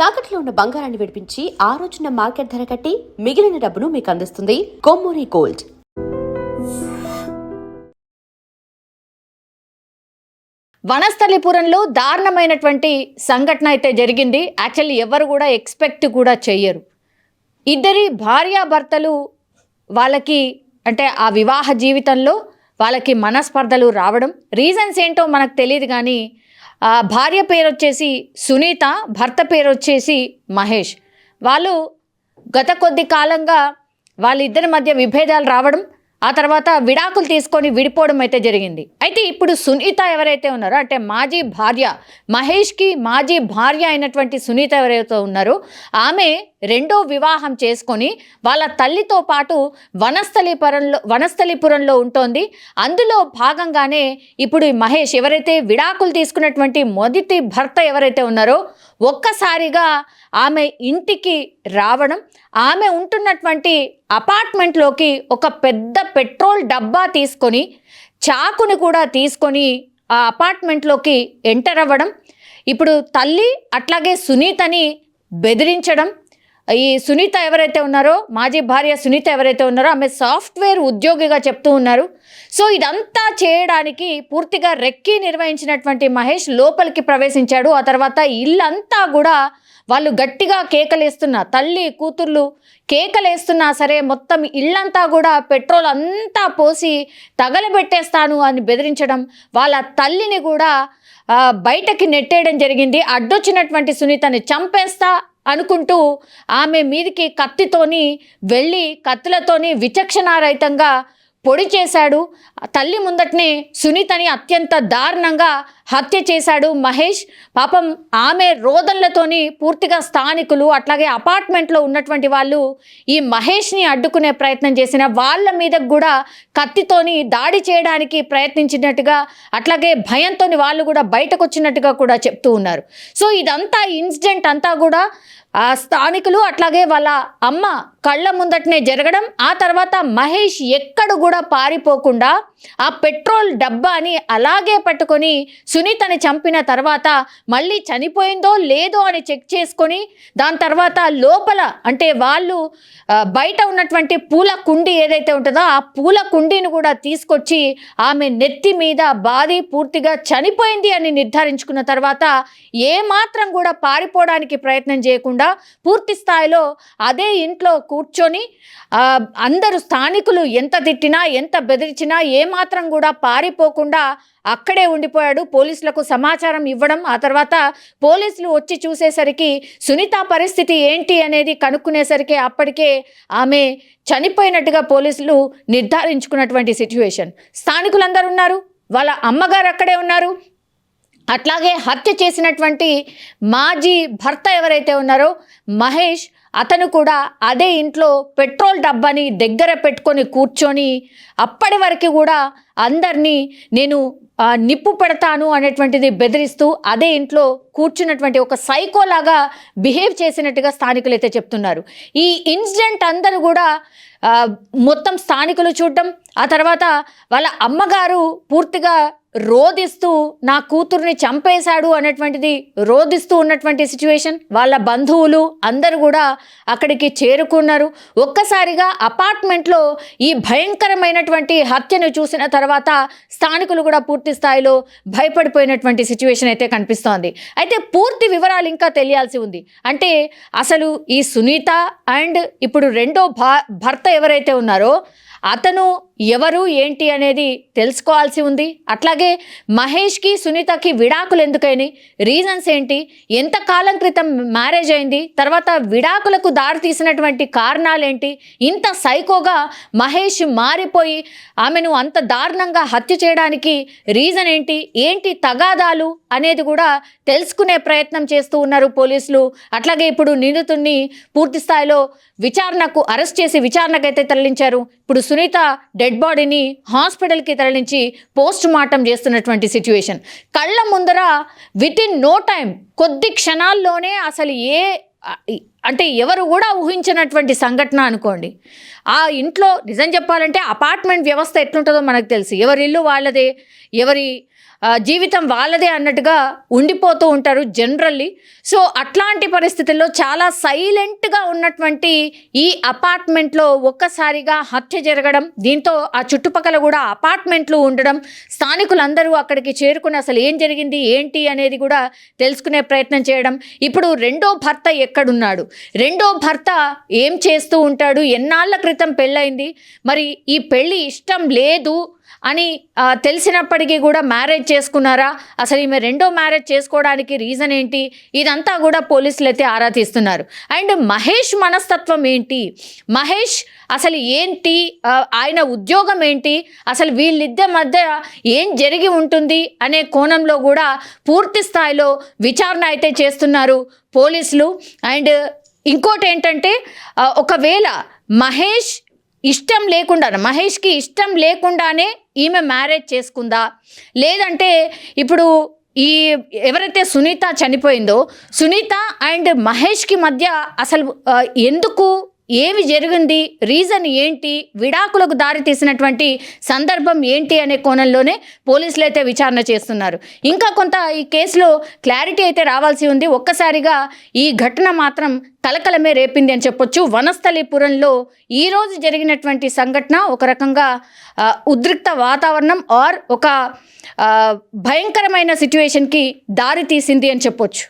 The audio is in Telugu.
తాకట్లో ఉన్న బంగారాన్ని విడిపించి ఆ రోజున మార్కెట్ ధర కట్టి మిగిలిన డబ్బును మీకు అందిస్తుంది కొమ్మూరి గోల్డ్. వనస్థలిపురంలో దారుణమైనటువంటి సంఘటన అయితే జరిగింది. యాక్చువల్లీ ఎవరు కూడా ఎక్స్పెక్ట్ కూడా చెయ్యరు. ఇద్దరి భార్యాభర్తలు వాళ్ళకి అంటే ఆ వివాహ జీవితంలో వాళ్ళకి మనస్పర్ధలు రావడం, రీజన్స్ ఏంటో మనకు తెలియదు. కానీ భార్య పేరు వచ్చేసి సునీత, భర్త పేరు వచ్చేసి మహేష్. వాళ్ళు గత కొద్ది కాలంగా వాళ్ళిద్దరి మధ్య విభేదాలు రావడం, ఆ తర్వాత విడాకులు తీసుకొని విడిపోవడం అయితే జరిగింది. అయితే ఇప్పుడు సునీత ఎవరైతే ఉన్నారో అంటే మాజీ భార్య, మహేష్కి మాజీ భార్య అయినటువంటి సునీత ఎవరైతే ఉన్నారో ఆమె రెండో వివాహం చేసుకొని వాళ్ళ తల్లితో పాటు వనస్థలిపురంలో ఉంటోంది. అందులో భాగంగానే ఇప్పుడు మహేష్ ఎవరైతే విడాకులు తీసుకున్నటువంటి మొదటి భర్త ఎవరైతే ఉన్నారో ఒక్కసారిగా ఆమె ఇంటికి రావడం, ఆమె ఉంటున్నటువంటి అపార్ట్మెంట్లోకి ఒక పెద్ద పెట్రోల్ డబ్బా తీసుకొని చాకుని కూడా తీసుకొని ఆ అపార్ట్మెంట్లోకి ఎంటర్ అవ్వడం, ఇప్పుడు తల్లి అట్లాగే సునీతని బెదిరించడం. ఈ సునీత ఎవరైతే ఉన్నారో మాజీ భార్య సునీత ఎవరైతే ఉన్నారో ఆమె సాఫ్ట్వేర్ ఉద్యోగిగా చెప్తూ ఉన్నారు. సో ఇదంతా చేయడానికి పూర్తిగా రెక్కి నిర్వహించినటువంటి మహేష్ లోపలికి ప్రవేశించాడు. ఆ తర్వాత ఇల్లంతా కూడా వాళ్ళు గట్టిగా కేకలేస్తున్నా, తల్లి కూతుర్లు కేకలేస్తున్నా సరే మొత్తం ఇల్లంతా కూడా పెట్రోల్ అంతా పోసి తగలబెట్టేస్తాను అని బెదిరించడం, వాళ్ళ తల్లిని కూడా బయటకి నెట్టేయడం జరిగింది. అడ్డొచ్చినటువంటి సునీతని చంపేస్తా అనుకుంటూ ఆమె మీదికి కత్తితోని వెళ్ళి కత్తులతోని విచక్షణారహితంగా పొడి చేశాడు. తల్లి ముందటనే సునీతని అత్యంత దారుణంగా హత్య చేశాడు మహేష్. పాపం ఆమె రోదనలతోని పూర్తిగా స్థానికులు అట్లాగే అపార్ట్మెంట్లో ఉన్నటువంటి వాళ్ళు ఈ మహేష్ని అడ్డుకునే ప్రయత్నం చేసిన వాళ్ళ మీద కూడా కత్తితోని దాడి చేయడానికి ప్రయత్నించినట్టుగా అట్లాగే భయంతో వాళ్ళు కూడా బయటకు వచ్చినట్టుగా కూడా చెప్తూ ఉన్నారు. సో ఇదంతా ఇన్సిడెంట్ అంతా కూడా ఆ స్థానికులు అట్లాగే వాళ్ళ అమ్మ కళ్ళ ముందటనే జరగడం, ఆ తర్వాత మహేష్ ఎక్కడ కూడా పారిపోకుండా ఆ పెట్రోల్ డబ్బాని అలాగే పట్టుకొని సునీతని చంపిన తర్వాత మళ్ళీ చనిపోయిందో లేదో అని చెక్ చేసుకొని దాని తర్వాత లోపల అంటే వాళ్ళు బయట ఉన్నటువంటి పూల కుండీ ఏదైతే ఉంటుందో ఆ పూల కుండీని కూడా తీసుకొచ్చి ఆమె నెత్తి మీద బాది పూర్తిగా చనిపోయింది అని నిర్ధారించుకున్న తర్వాత ఏమాత్రం కూడా పారిపోవడానికి ప్రయత్నం చేయకుండా పూర్తి స్థాయిలో అదే ఇంట్లో కూర్చొని అందరూ స్థానికులు ఎంత తిట్టినా ఎంత బెదిరించినా ఏమాత్రం కూడా పారిపోకుండా అక్కడే ఉండిపోయాడు. పోలీసులకు సమాచారం ఇవ్వడం, ఆ తర్వాత పోలీసులు వచ్చి చూసేసరికి సునీత పరిస్థితి ఏంటి అనేది కనుక్కునేసరికి అప్పటికే ఆమె చనిపోయినట్టుగా పోలీసులు నిర్ధారించుకున్నటువంటి సిచ్యువేషన్. స్థానికులందరూ ఉన్నారు, వాళ్ళ అమ్మగారు అక్కడే ఉన్నారు. అట్లాగే హత్య చేసినటువంటి మాజీ భర్త ఎవరైతే ఉన్నారో మహేష్, అతను కూడా అదే ఇంట్లో పెట్రోల్ డబ్బాని దగ్గర పెట్టుకొని కూర్చొని అప్పటి వరకు కూడా అందరినీ నేను నిప్పు పెడతాను అనేటువంటిది బెదిరిస్తూ అదే ఇంట్లో కూర్చున్నటువంటి ఒక సైకోలాగా బిహేవ్ చేసినట్టుగా స్థానికులు అయితే చెప్తున్నారు. ఈ ఇన్సిడెంట్ అందరూ కూడా మొత్తం స్థానికులు చూడటం, ఆ తర్వాత వాళ్ళ అమ్మగారు పూర్తిగా రోదిస్తూ నా కూతుర్ని చంపేశాడు అనేటువంటిది రోదిస్తూ ఉన్నటువంటి సిచ్యువేషన్. వాళ్ళ బంధువులు అందరూ కూడా అక్కడికి చేరుకున్నారు. ఒక్కసారిగా అపార్ట్మెంట్లో ఈ భయంకరమైనటువంటి హత్యను చూసిన తర్వాత స్థానికులు కూడా పూర్తి స్థాయిలో భయపడిపోయినటువంటి సిచ్యువేషన్ అయితే కనిపిస్తోంది. అయితే పూర్తి వివరాలు ఇంకా తెలియాల్సి ఉంది. అంటే అసలు ఈ సునీత అండ్ ఇప్పుడు రెండో భర్త ఎవరైతే ఉన్నారో అతను ఎవరు ఏంటి అనేది తెలుసుకోవాల్సి ఉంది. అట్లాగే మహేష్కి సునీతకి విడాకులు ఎందుకైనాయి, రీజన్స్ ఏంటి, ఎంతకాలం క్రితం మ్యారేజ్ అయింది, తర్వాత విడాకులకు దారి తీసినటువంటి కారణాలేంటి, ఇంత సైకోగా మహేష్ మారిపోయి ఆమెను అంత దారుణంగా హత్య చేయడానికి రీజన్ ఏంటి, ఏంటి తగాదాలు అనేది కూడా తెలుసుకునే ప్రయత్నం చేస్తూ ఉన్నారు పోలీసులు. అట్లాగే ఇప్పుడు నిందితుడిని పూర్తి స్థాయిలో విచారణకు అరెస్ట్ చేసి విచారణకైతే తరలించారు. ఇప్పుడు సునీత డెడ్ బాడీని హాస్పిటల్కి తరలించి పోస్ట్ మార్టం చేస్తున్నటువంటి సిచ్యువేషన్. కళ్ళ ముందర విత్ ఇన్ నో టైం కొద్ది క్షణాల్లోనే అసలు అంటే ఎవరు కూడా ఊహించినటువంటి సంఘటన అనుకోండి. ఆ ఇంట్లో నిజం చెప్పాలంటే అపార్ట్మెంట్ వ్యవస్థ ఎట్లుంటుందో మనకు తెలుసు. ఎవరి ఇల్లు వాళ్ళదే, ఎవరి జీవితం వాళ్ళదే అన్నట్టుగా ఉండిపోతూ ఉంటారు జనరల్లీ. సో అట్లాంటి పరిస్థితుల్లో చాలా సైలెంట్గా ఉన్నటువంటి ఈ అపార్ట్మెంట్లో ఒక్కసారిగా హత్య జరగడం, దీంతో ఆ చుట్టుపక్కల కూడా అపార్ట్మెంట్లు ఉండడం, స్థానికులందరూ అక్కడికి చేరుకుని అసలు ఏం జరిగింది ఏంటి అనేది కూడా తెలుసుకునే ప్రయత్నం చేయడం. ఇప్పుడు రెండో భర్త ఎక్కడున్నాడు, రెండో భర్త ఏం చేస్తూ ఉంటాడు, ఎన్నాళ్ళ క్రితం పెళ్ళైంది, మరి ఈ పెళ్ళి ఇష్టం లేదు అని తెలిసినప్పటికీ కూడా మ్యారేజ్ చేసుకున్నారా, అసలు ఈమె రెండో మ్యారేజ్ చేసుకోవడానికి రీజన్ ఏంటి, ఇదంతా కూడా పోలీసులు అయితే ఆరా తీస్తున్నారు. అండ్ మహేష్ మనస్తత్వం ఏంటి, మహేష్ అసలు ఏంటి, ఆయన ఉద్యోగం ఏంటి, అసలు వీళ్ళిద్దరి మధ్య ఏం జరిగి ఉంటుంది అనే కోణంలో కూడా పూర్తి స్థాయిలో విచారణ అయితే చేస్తున్నారు పోలీసులు. అండ్ ఇంకోటి ఏంటంటే, ఒకవేళ మహేష్కి ఇష్టం లేకుండానే ఈమె మ్యారేజ్ చేసుకుందా, లేదంటే ఇప్పుడు ఈ ఎవరైతే సునీత చనిపోయిందో సునీత అండ్ మహేష్కి మధ్య అసలు ఎందుకు, ఏమి జరిగింది, రీజన్ ఏంటి, విడాకులకు దారి తీసినటువంటి సందర్భం ఏంటి అనే కోణంలోనే పోలీసులు అయితే విచారణ చేస్తున్నారు. ఇంకా కొంత ఈ కేసులో క్లారిటీ అయితే రావాల్సి ఉంది. ఒక్కసారిగా ఈ ఘటన మాత్రం కలకలమే రేపింది అని చెప్పొచ్చు. వనస్థలీపురంలో ఈరోజు జరిగినటువంటి సంఘటన ఒక రకంగా ఉద్రిక్త వాతావరణం ఆర్ ఒక భయంకరమైన సిచ్యువేషన్కి దారి తీసింది అని చెప్పొచ్చు.